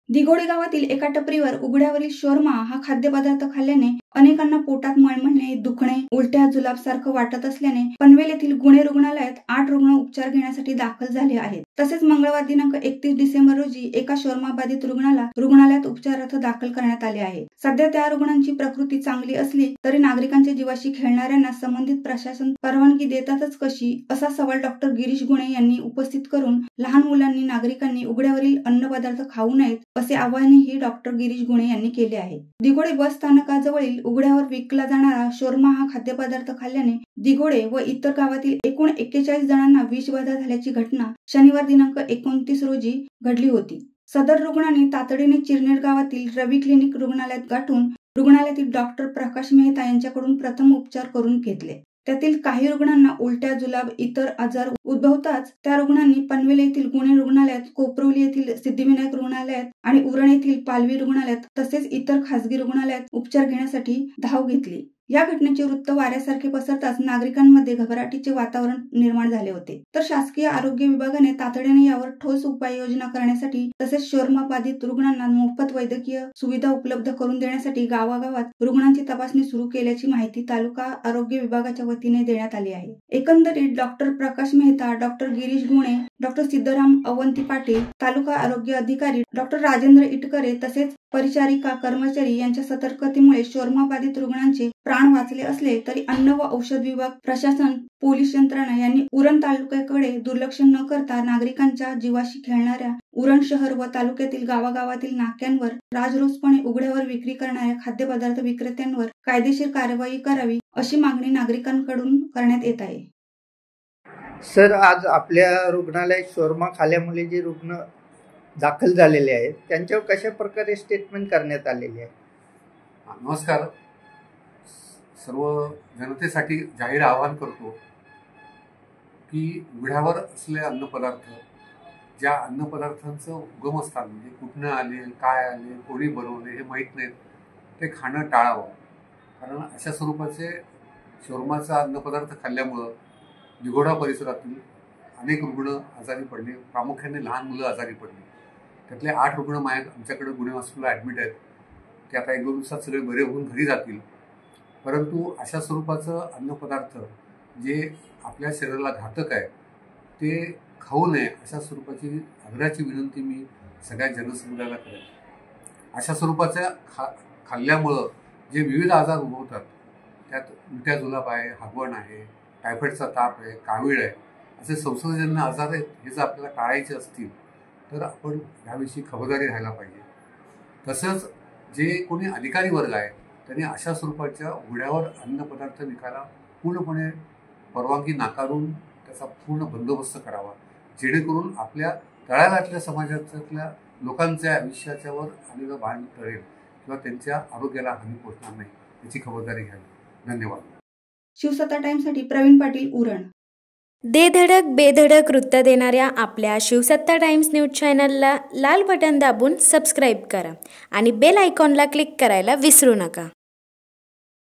दिघोडे गावातील एका टपरीवर उघड्यावरील शोरमा हा खाद्यपदार्थ खाल्ल्याने अनेकांना पोटात मळमळणे, दुखणे, उलट्या जुलाब सारखं वाटत असल्याने पनवेल येथील गुणे रुग्णालयात 8 रुग्ण उपचार घेण्यासाठी दाखल झाले आहेत। तसेच मंगळवार दिनांक 31 डिसेंबर रोजी एका शोरमा बाधित रुग्णाला रुग्णालयात उपचारार्थ दाखल करण्यात आले आहे। सध्या त्या रुग्णांची प्रकृती चांगली असली तरी नागरिकांच्या जीवाशी खेळणाऱ्यांना संबंधित प्रशासन परवानगी देतातच कशी, असा सवाल डॉक्टर गिरीश गुणे यांनी उपस्थित करून लहान मुलांनी नागरिकांनी उघड्यावरील अन्नपदार्थ खाऊ नयेत असे आवाहनही डॉक्टर गिरीश गुणे यांनी केले आहे। दिघोडे बस स्थानकाजवळील उघड्यावर विकला जाणारा शोरमा हा खाद्यपदार्थ खाल्ल्याने दिघोडे व इतर गावातील एकूण 41 जणांना विषबाधा झाल्याची घटना शनिवार दिनांक 29 रोजी घडली होती। सदर रुग्णांनी तातडीने चिरनेर गावातील रवी क्लिनिक रुग्णालयात गाठून रुग्णालयातील डॉक्टर प्रकाश मेहता यांच्याकडून प्रथम उपचार करून घेतले। त्यातील काही रुग्णांना उलट्या, जुलाब इतर आजार उद्भवताच त्या रुग्णांनी पनवेल येथील गुणे रुग्णालयात, कोपरवली येथील सिद्धिविनायक रुग्णालयात आणि उरण येथील पालवी रुग्णालयात तसेच इतर खासगी रुग्णालयात उपचार घेण्यासाठी धाव घेतली। या घटनेचे वृत्त वाऱ्यासारखे पसरताच नागरिकांमध्ये घबराटीचे वातावरण निर्माण झाले होते। तर शासकीय आरोग्य विभागाने तातडीने यावर ठोस उपाययोजना करण्यासाठी तसेच शोरमा बाधित रुग्णांना मोफत वैद्यकीय सुविधा उपलब्ध करून देण्यासाठी गावागावात रुग्णांची तपासणी सुरू केल्याची माहिती तालुका आरोग्य विभागाच्या वतीने देण्यात आली आहे। एकंदरीत डॉक्टर प्रकाश मेहता, डॉक्टर गिरीश गुणे, डॉक्टर सिद्धराम अवंती पाटील, तालुका आरोग्य अधिकारी डॉक्टर राजेंद्र इटकरे तसेच परिचारिका कर्मचारी यांच्या सतर्कतेमुळे शोरमा बाधित रुग्णांचे प्राण वाचले असले तरी अन्न व औषध विभाग, प्रशासन, पोलीस यंत्रणा यांनी उरण तालुक्याकडे दुर्लक्ष न करता नागरिकांच्या जीवाशी खेळणाऱ्या उरण शहर व तालुक्यातील गावागावातील नाक्यांवर राजरोसपणे उघड्यावर विक्री करणाऱ्या खाद्यपदार्थ विक्रेत्यांवर कायदेशीर कारवाई करावी अशी मागणी नागरिकांकडून करण्यात येत आहे। सर, आज आपल्या रुग्णालयात शोरमा खाल्ल्यामुळे जे रुग्ण दाखल झालेले आहेत त्यांच्यावर कशा प्रकारे स्टेटमेंट करण्यात आलेले आहे? नमस्कार, सर्व जनतेसाठी जाहीर आवाहन करतो की उघड्यावर असलेले अन्नपदार्थ, ज्या अन्नपदार्थांचं उगमस्थान म्हणजे कुठनं आले, काय आले, कोणी बनवले हे माहीत नाहीत, ते खाणं टाळावं। कारण अशा स्वरूपाचे शोरमाचा अन्नपदार्थ खाल्ल्यामुळं दिघोडा परिसरातील अनेक रुग्ण आजारी पडले, प्रामुख्याने लहान मुलं आजारी पडली। त्यातले 8 रुग्ण आमच्याकडे गुणे हॉस्पिटलला ॲडमिट आहेत। ते आता 1-2 दिवसात सगळे बरे होऊन घरी जातील। परंतु अशा स्वरूपाचं अन्नपदार्थ जे आपल्या शरीराला घातक आहे ते खाऊ नये, अशा स्वरूपाची आग्रहाची विनंती मी सगळ्या जनसमुदायाला करेन। अशा स्वरूपाच्या खाल्ल्यामुळं जे विविध आजार उद्भवतात, त्यात उलट्या जुलाब आहे, हागवण आहे, टायफॉईडचा ताप आहे, कावीळ आहे, असे संसर्गजन्य आजार आहेत। हे जर आपल्याला टाळायचे असतील तर आपण याविषयी खबरदारी राहायला पाहिजे। तसंच जे कोणी अधिकारी वर्ग आहे त्यांनी अशा स्वरूपाच्या उघड्यावर अन्नपदार्थ विकायला पूर्णपणे परवानगी नाकारून त्याचा पूर्ण बंदोबस्त करावा, जेणेकरून आपल्या तळागाळातल्या समाजातल्या लोकांच्या आयुष्याच्यावर आलेलं भान टळेल किंवा त्यांच्या आरोग्याला हानी पोहोचणार नाही, याची खबरदारी घ्यावी। धन्यवाद। शिवसत्ता टाइम्ससाठी प्रवीण पाटील, उरण। दे धडक बेधडक वृत्त देणाऱ्या आपल्या शिवसत्ता टाइम्स न्यूज चॅनलला लाल बटन दाबून सबस्क्राईब करा आणि बेल आयकॉनला क्लिक करायला विसरू नका।